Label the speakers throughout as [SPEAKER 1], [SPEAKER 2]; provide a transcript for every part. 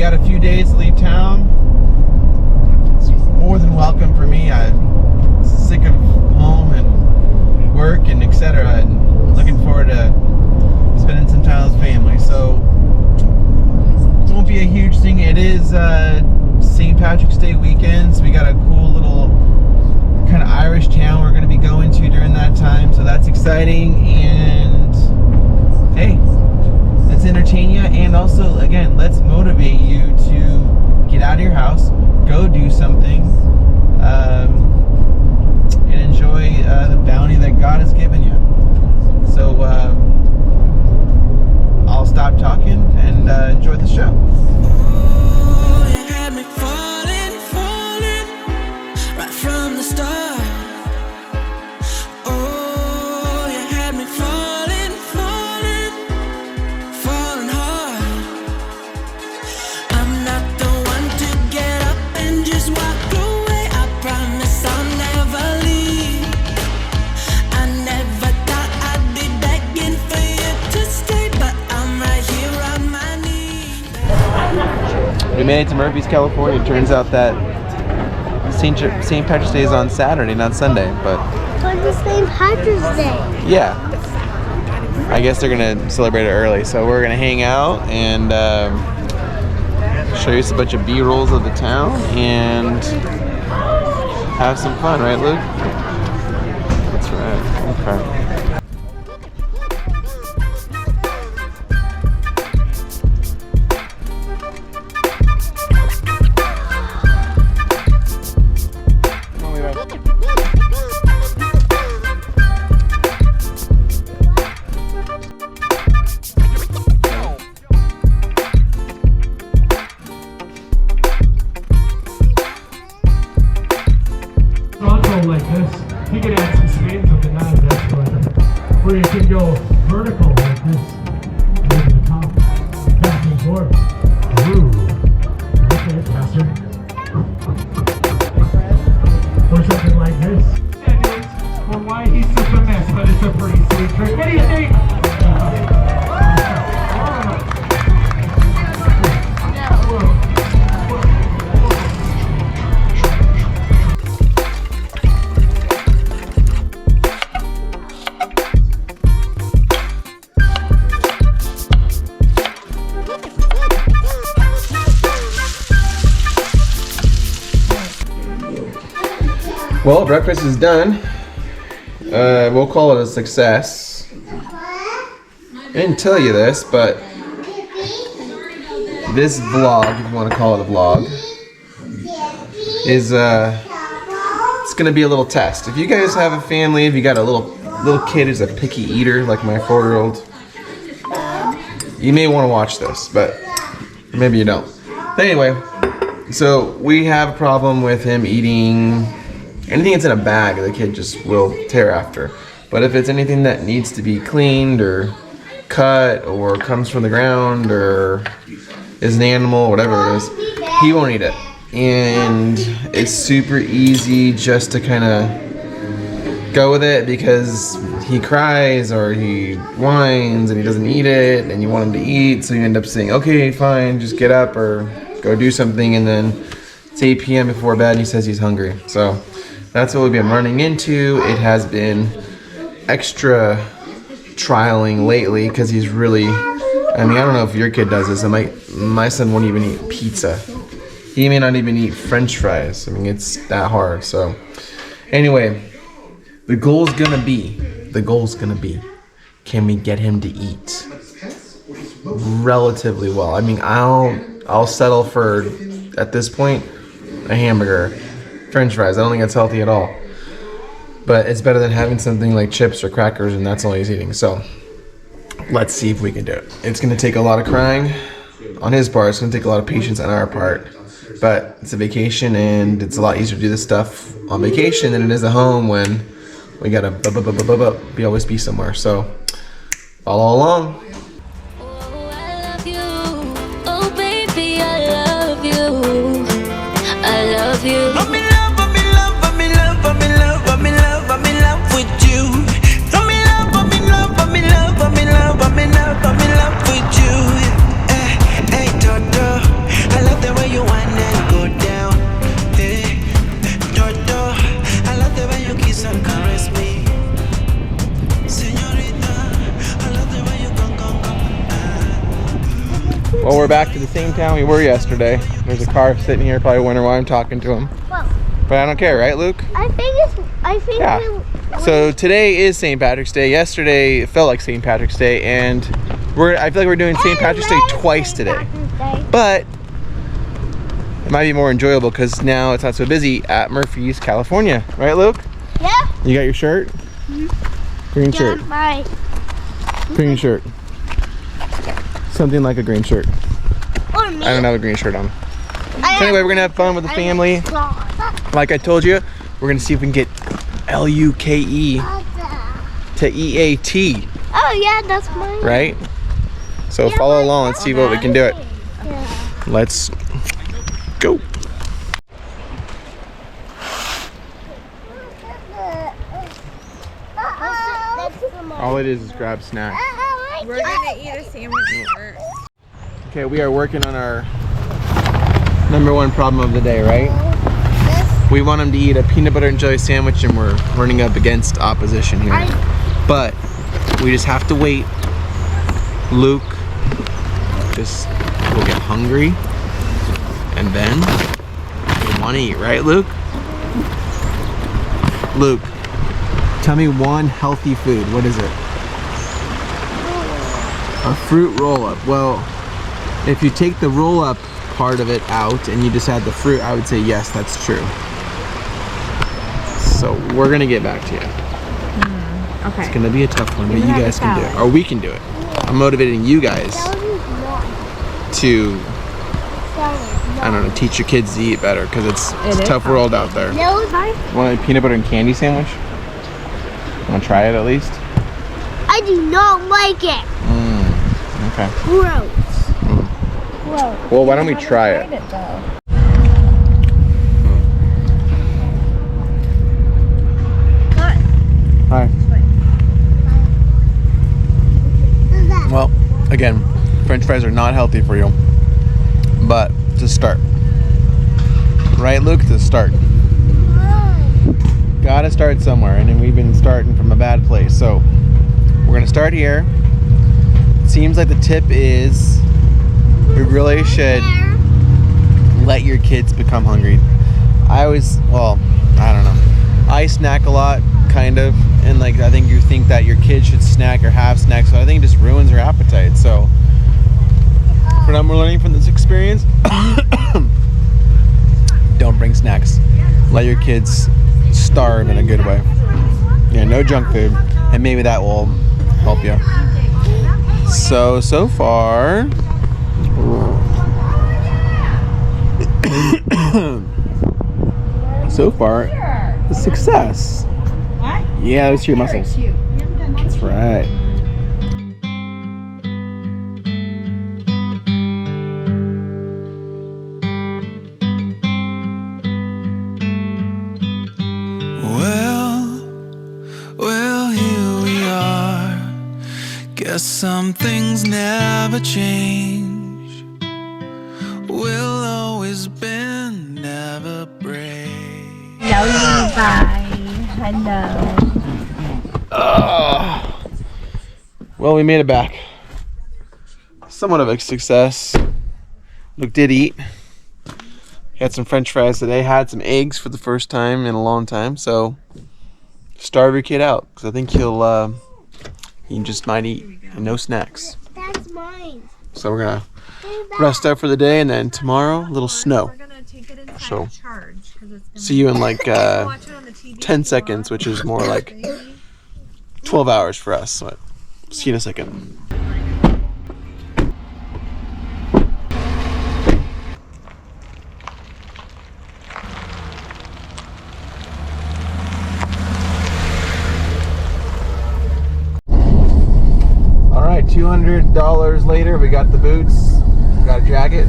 [SPEAKER 1] got a few days to leave town. More than welcome for me. I'm sick of home and work and etc. And looking forward to spending some time with family. So it won't be a huge thing. It is St. Patrick's Day weekend, so we got a cool little kind of Irish town we're going to be going to during that time. So that's exciting. And hey, let's entertain you, and also again, let's motivate you to get out of your house, go do something, and enjoy the bounty that God has given you. So I'll stop talking and enjoy the show.
[SPEAKER 2] You had me falling right from the start. Oh, you had me falling hard. I'm not the one to get up and just walk away. I promise I'll never leave. I never thought I'd be begging for you to stay, but I'm right here on my knees.
[SPEAKER 1] We made it to Murphy's, California. It turns out that St. Patrick's Day is on Saturday, not Sunday, but
[SPEAKER 3] But it's St. Patrick's Day.
[SPEAKER 1] yeah. I guess they're gonna celebrate it early, so we're gonna hang out and show you a bunch of B-rolls of the town and have some fun, right, Luke? That's right. Okay.
[SPEAKER 4] Frontal like this, you can add some spin to the nine, that's right. Or you can go vertical like this, over the top, back and forth. Ooh, okay, faster. Or something like this. Anyways, or why he's such a mess, but it's a pretty sweet trick. What do you think?
[SPEAKER 1] Well, breakfast is done. We'll call it a success. I didn't tell you this, but this vlog, if you want to call it a vlog, is it's gonna be a little test. If you guys have a family, if you got a little kid who's a picky eater like my 4-year-old, you may want to watch this, but maybe you don't. But anyway, so we have a problem with him eating anything that's in a bag. The kid just will tear after. But if it's anything that needs to be cleaned or cut or comes from the ground or is an animal, whatever it is, he won't eat it. And it's super easy just to kind of go with it because he cries or he whines and he doesn't eat it and you want him to eat, so you end up saying, okay, fine, just get up or go do something, and then it's 8 p.m. before bed and he says he's hungry. So that's what we've been running into. It has been extra trialing lately because he's really, I mean, I don't know if your kid does this. My son won't even eat pizza. He may not even eat French fries. I mean, it's that hard. So anyway, the goal's gonna be, can we get him to eat relatively well? I mean, I'll settle for, at this point, a hamburger. French fries, I don't think that's healthy at all. But it's better than having something like chips or crackers and that's all he's eating. So let's see if we can do it. It's gonna take a lot of crying on his part. It's gonna take a lot of patience on our part. But it's a vacation and it's a lot easier to do this stuff on vacation than it is at home when we gotta always be somewhere. So follow along.
[SPEAKER 5] Oh, I love you. Oh, baby, I love you. I love you.
[SPEAKER 2] I'm in love, I'm in love, I'm in love, I'm in love, I'm in love, I'm in love with you. I'm in love, I'm in love, I'm in love, I'm in love, I'm in love, I'm in love with you. Hey, Toto, I
[SPEAKER 1] Well, we're back to the same town we were yesterday. There's a car sitting here, probably wondering why I'm talking to him.
[SPEAKER 3] Whoa.
[SPEAKER 1] But I don't care, right, Luke?
[SPEAKER 3] I think
[SPEAKER 1] Yeah. So today is St. Patrick's Day. Yesterday it felt like St. Patrick's Day, and I feel like we're doing St. Patrick's Day twice today. But it might be more enjoyable because now it's not so busy at Murphy's, California. Right, Luke?
[SPEAKER 3] Yeah.
[SPEAKER 1] You got your shirt? Green shirt.
[SPEAKER 3] Yeah, bye.
[SPEAKER 1] Green shirt. Something like a green shirt.
[SPEAKER 3] Or me.
[SPEAKER 1] I don't have a green shirt on. So anyway, we're gonna have fun with the family. Like I told you, we're gonna see if we can get L-U-K-E to E-A-T,
[SPEAKER 3] Oh yeah, that's mine.
[SPEAKER 1] right? So
[SPEAKER 3] Yeah,
[SPEAKER 1] follow
[SPEAKER 3] but-
[SPEAKER 1] along and see what we can do it.
[SPEAKER 3] Yeah.
[SPEAKER 1] Let's go. All it is grab snacks.
[SPEAKER 6] We're gonna eat a sandwich first.
[SPEAKER 1] Okay, we are working on our number one problem of the day, right? We want him to eat a peanut butter and jelly sandwich, and we're running up against opposition here. But we just have to wait. Luke just will get hungry, and then we want to eat, right, Luke? Luke, tell me one healthy food. What is it? A fruit roll-up. Well, if you take the roll-up part of it out and you just add the fruit, I would say yes, that's true. So we're gonna get back to you.
[SPEAKER 6] Okay.
[SPEAKER 1] It's gonna be a tough one, but you
[SPEAKER 6] have a
[SPEAKER 1] guys can do it,
[SPEAKER 6] salad.
[SPEAKER 1] or we can do it. I'm motivating you guys to, I don't know, teach your kids to eat better because it's
[SPEAKER 6] It
[SPEAKER 1] a
[SPEAKER 6] is
[SPEAKER 1] tough world out there.
[SPEAKER 3] No, bye.
[SPEAKER 1] Want a peanut butter and candy sandwich? Want to try it at least?
[SPEAKER 3] I do not like it.
[SPEAKER 1] Okay.
[SPEAKER 3] Gross. Gross.
[SPEAKER 1] Well, why don't we try it? Hi. Well, again, French fries are not healthy for you, but to start. Right, Luke? To start. Gotta start somewhere, and then we've been starting from a bad place. So we're gonna start here. Seems like the tip is we really should let your kids become hungry. I don't know. I snack a lot, kind of, and like I think you think that your kids should snack or have snacks, so I think it just ruins their appetite. So what I'm learning from this experience, don't bring snacks. Let your kids starve in a good way. Yeah, no junk food, and maybe that will help you. So far, a success.
[SPEAKER 6] What?
[SPEAKER 1] Yeah, let's your muscles. That's right.
[SPEAKER 2] Well, here we are. Guess some things never change. We'll always bend, never break.
[SPEAKER 6] Bye. Hello.
[SPEAKER 1] Well, we made it back. Somewhat of a success. Luke did eat. Had some French fries today. Had some eggs for the first time in a long time. So starve your kid out, because I think he just might eat and no snacks.
[SPEAKER 3] That's mine.
[SPEAKER 1] So we're gonna rest up for the day, and then tomorrow a little snow.
[SPEAKER 6] We're gonna take it inside
[SPEAKER 1] So,
[SPEAKER 6] charge because it's gonna
[SPEAKER 1] See you in like
[SPEAKER 6] watch it on the TV
[SPEAKER 1] 10 seconds, which is more like 12 hours for us. So see you in a second. All right, $200 later, we got the boots, got a jacket,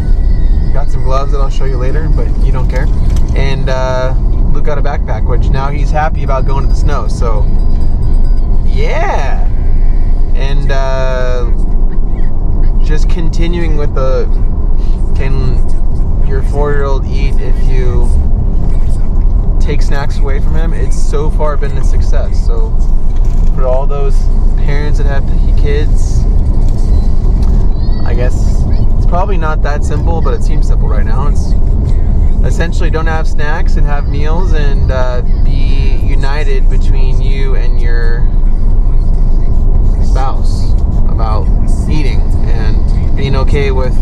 [SPEAKER 1] got some gloves that I'll show you later, but you don't care. And Luke got a backpack, which now he's happy about going to the snow. So yeah, and just continuing with the can your 4-year-old eat if you take snacks away from him. It's so far been a success. So for all those parents that have picky kids, I guess it's probably probably not that simple, but it seems simple right now. It's essentially don't have snacks and have meals and be united between you and your spouse about eating and being okay with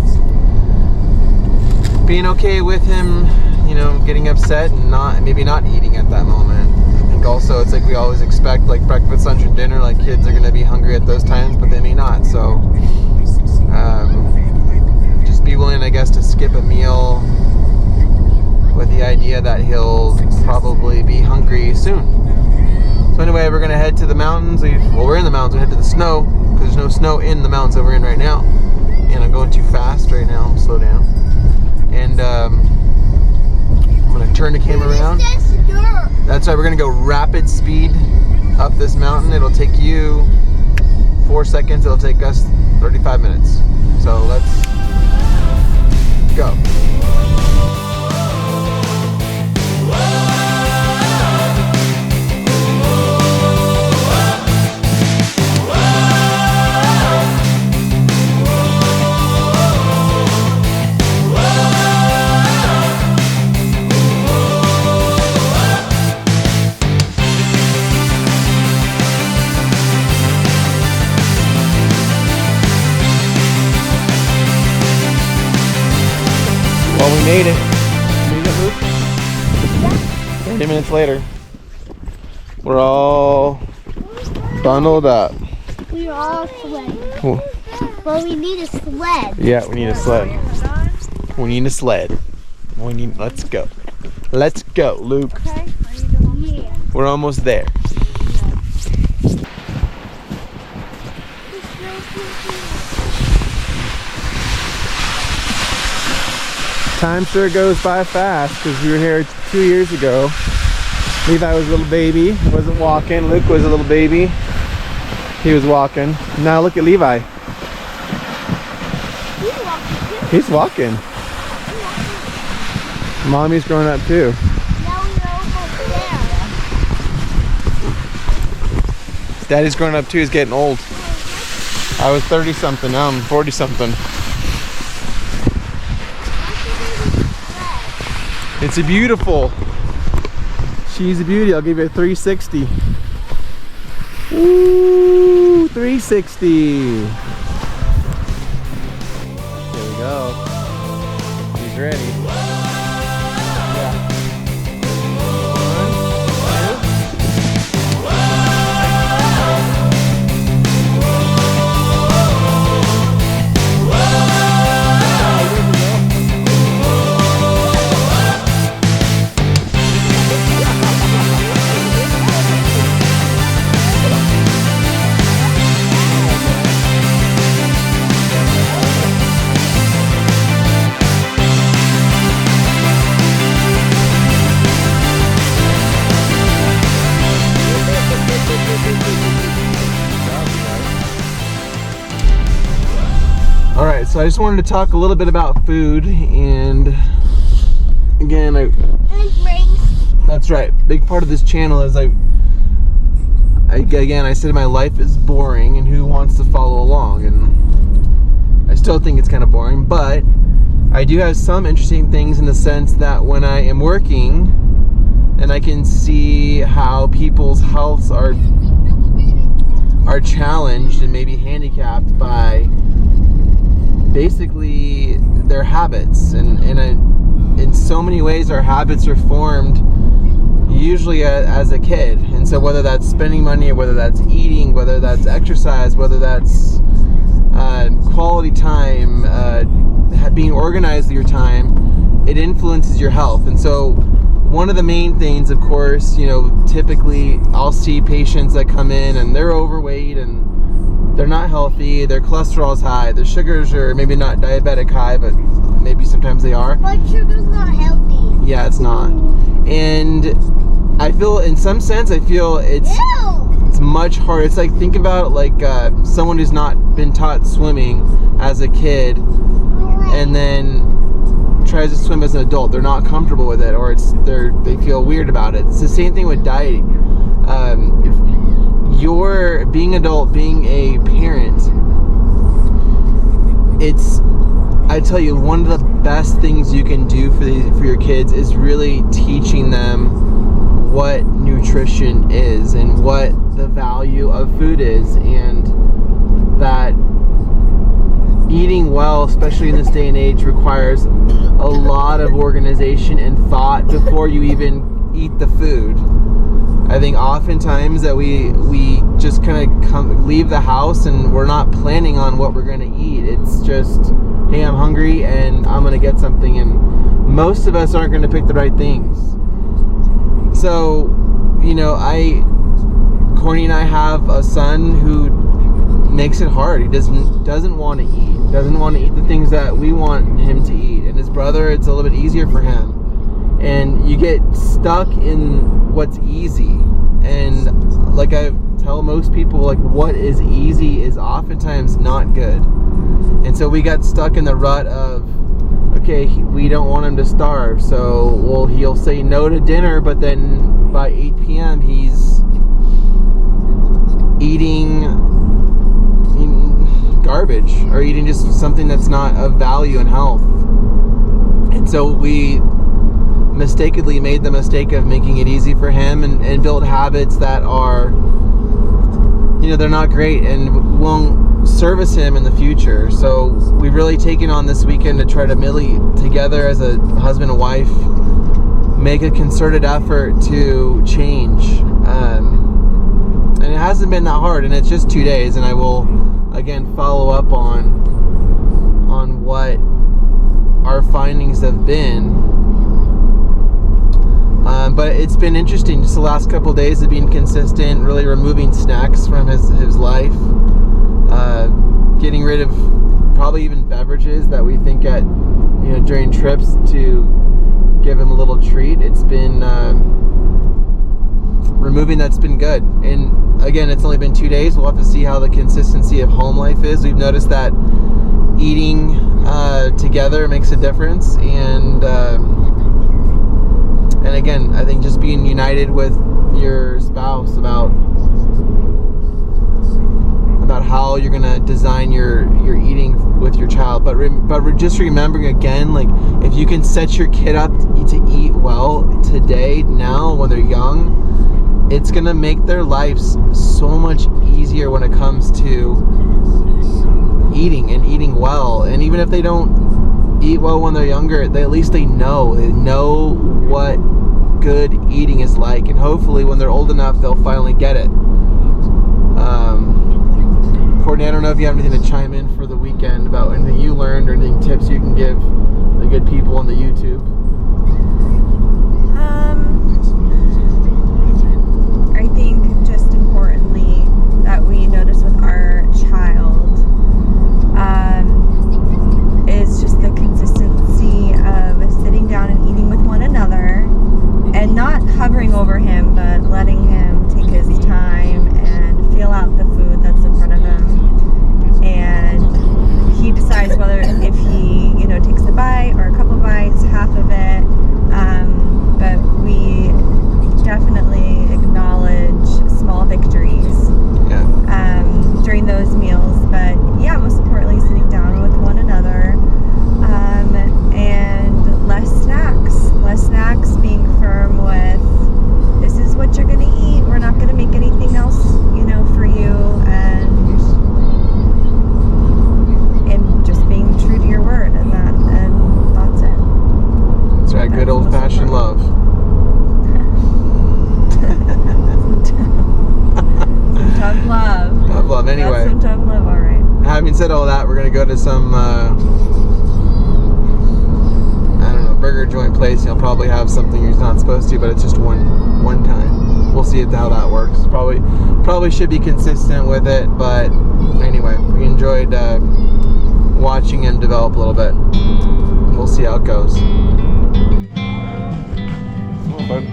[SPEAKER 1] him, you know, getting upset and maybe not eating at that moment. I think also it's like we always expect like breakfast, lunch, and dinner, like kids are gonna be hungry at those times, but they may not. So just be willing, I guess, to skip a meal with the idea that he'll probably be hungry soon. So anyway, we're gonna head to the mountains. We're in the mountains. We head to the snow because there's no snow in the mountains that we're in right now. And I'm going too fast right now. Slow down. And I'm gonna turn the camera around. That's right. We're gonna go rapid speed up this mountain. It'll take you 4 seconds. It'll take us 35 minutes. So let's go. Well, we made it. Made it, Luke? Yeah. 30 minutes later. We're all bundled up.
[SPEAKER 3] We're all sweating.
[SPEAKER 1] Cool.
[SPEAKER 3] But we need a sled.
[SPEAKER 1] Yeah, we need a sled. We need a sled. Let's go. Let's go, Luke.
[SPEAKER 3] Yeah.
[SPEAKER 1] We're almost there. Time sure goes by fast because we were here 2 years ago. Levi was a little baby, wasn't walking. Luke was a little baby. He was walking. Now look at Levi. He's walking. Mommy's growing up too.
[SPEAKER 3] Now we're almost there.
[SPEAKER 1] Daddy's growing up too. He's getting old. I was 30 something. Now I'm 40 something. It's a beautiful. She's a beauty. I'll give you a 360. Ooh, 360. Here we go. He's ready. Yeah. 1. Alright, so I just wanted to talk a little bit about food, and again,
[SPEAKER 3] And drinks.
[SPEAKER 1] that's right. Big part of this channel is I said my life is boring, and who wants to follow along? And I still think it's kind of boring, but I do have some interesting things in the sense that when I am working and I can see how people's healths are challenged and maybe handicapped by basically their habits, and in so many ways our habits are formed usually as a kid. And so whether that's spending money, or whether that's eating, whether that's exercise, whether that's quality time, being organized with your time, it influences your health. And so one of the main things, of course, you know, typically I'll see patients that come in and they're overweight and they're not healthy, their cholesterol is high, their sugars are maybe not diabetic high, but maybe sometimes they are.
[SPEAKER 3] But sugar's not healthy.
[SPEAKER 1] Yeah, it's not. And I feel, in some sense, it's
[SPEAKER 3] Ew!
[SPEAKER 1] much harder. It's like, think about it like someone who's not been taught swimming as a kid and then tries to swim as an adult. They're not comfortable with it, or they feel weird about it. It's the same thing with dieting. If you're being adult, being a parent, I I tell you, one of the best things you can do for your kids is really teaching them what nutrition is and what the value of food is, and that eating well, especially in this day and age, requires a lot of organization and thought before you even eat the food. I think oftentimes that we just kind of leave the house and we're not planning on what we're going to eat. It's just, hey, I'm hungry and I'm going to get something, and most of us aren't going to pick the right things. So, you know, Courtney and I have a son who makes it hard. He doesn't want to eat. Doesn't want to eat the things that we want him to eat. And his brother, it's a little bit easier for him. And you get stuck in what's easy. And like I tell most people, like, what is easy is oftentimes not good. And so we got stuck in the rut of, okay, we don't want him to starve, so he'll say no to dinner, but then by 8 p.m. he's eating garbage or eating just something that's not of value and health. And so we mistakenly made the mistake of making it easy for him and build habits that are, you know, they're not great and won't service him in the future. So we've really taken on this weekend to try to really together as a husband and wife make a concerted effort to change. And it hasn't been that hard, and it's just 2 days, and I will again follow up on what our findings have been. But it's been interesting just the last couple of days of being consistent, really removing snacks from his life, getting rid of probably even beverages that we think at, you know, during trips to give him a little treat. It's been removing that's been good. And again, it's only been 2 days. We'll have to see how the consistency of home life is. We've noticed that eating together makes a difference, and again, I think just being united with your spouse about how you're gonna design your eating with your child, but just remembering again, like, if you can set your kid up to eat well today, now when they're young, it's gonna make their lives so much easier when it comes to eating and eating well. And even if they don't eat well when they're younger, at least they know what good eating is like, and hopefully when they're old enough they'll finally get it. Courtney, I don't know if you have anything to chime in for the weekend about anything you learned or anything, tips you can give the good people on the YouTube.
[SPEAKER 6] I think just importantly that we notice with our child is just the consistency of sitting down and eating with one another and not hovering over him, but letting him take his time and feel out the food that's in front of him. And he decides whether if he, you know, takes a bite or a couple bites, half of it. But we definitely acknowledge small victories during those meals. But yeah, most importantly, sitting down with one another, and less snacks, being firm with, this is what you're going to eat, we're not going to make anything else, you know, for you, and just being true to your word, and that's it.
[SPEAKER 1] That's right, good old-fashioned love.
[SPEAKER 6] Tough love.
[SPEAKER 1] Tough love, anyway.
[SPEAKER 6] That's some tough love, alright.
[SPEAKER 1] Having said all that, we're going to go to some, burger joint place. He'll probably have something he's not supposed to, but it's just one time. We'll see how that works. Probably should be consistent with it, but anyway, we enjoyed watching him develop a little bit. We'll see how it goes. Oh, bud.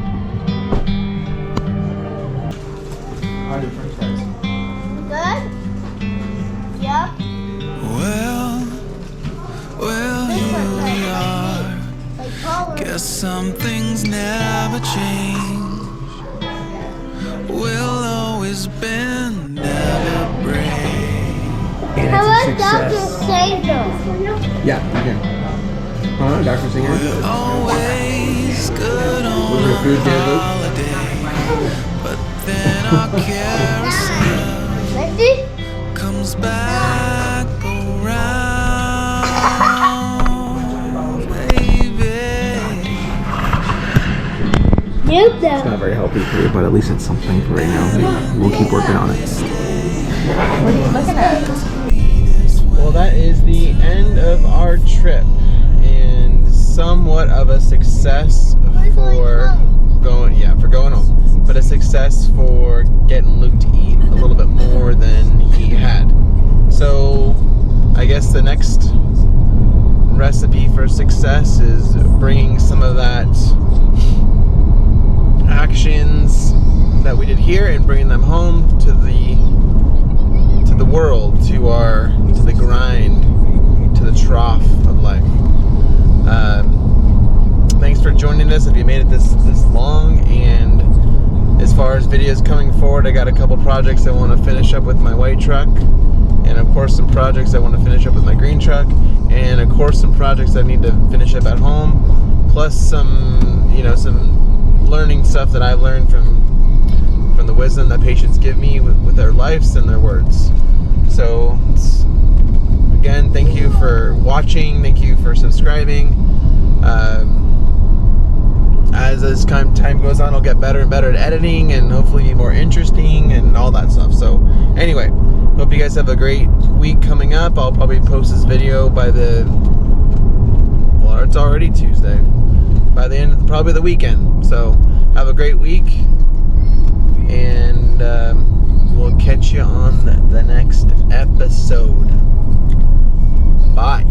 [SPEAKER 1] How are your french fries?
[SPEAKER 3] Good? Yep.
[SPEAKER 2] Well, here we are. Guess some things never change. We'll always bend, never break.
[SPEAKER 3] How about Dr. Sanger?
[SPEAKER 1] Yeah, you can. Huh, Dr. Singer?
[SPEAKER 2] Always good
[SPEAKER 1] Was
[SPEAKER 2] on
[SPEAKER 1] your food good, Luke?
[SPEAKER 2] holiday, but then our carousel
[SPEAKER 3] Ready?
[SPEAKER 2] comes back around, baby.
[SPEAKER 3] Nope.
[SPEAKER 1] It's not very healthy for you, but at least it's something for right now. We'll keep working on it.
[SPEAKER 6] What are you looking at?
[SPEAKER 1] Well, that is the end of our trip, and somewhat of a success for going home, but a success for getting Luke to eat a little bit more than he had. So I guess the next recipe for success is bringing some of that actions that we did here and bringing them home to the world, to the grind, to the trough of life. Thanks for joining us if you made it this long. And as far as videos coming forward, I got a couple projects I want to finish up with my white truck, and of course some projects I want to finish up with my green truck, and of course some projects I need to finish up at home, plus some learning stuff that I've learned from the wisdom that patients give me with their lives and their words. So again, thank you for watching, thank you for subscribing. As time goes on, I'll get better and better at editing and hopefully be more interesting and all that stuff. So anyway, hope you guys have a great week coming up. I'll probably post this video by it's already Tuesday, by the end of probably the weekend. So have a great week, and we'll catch you on the next episode. Bye.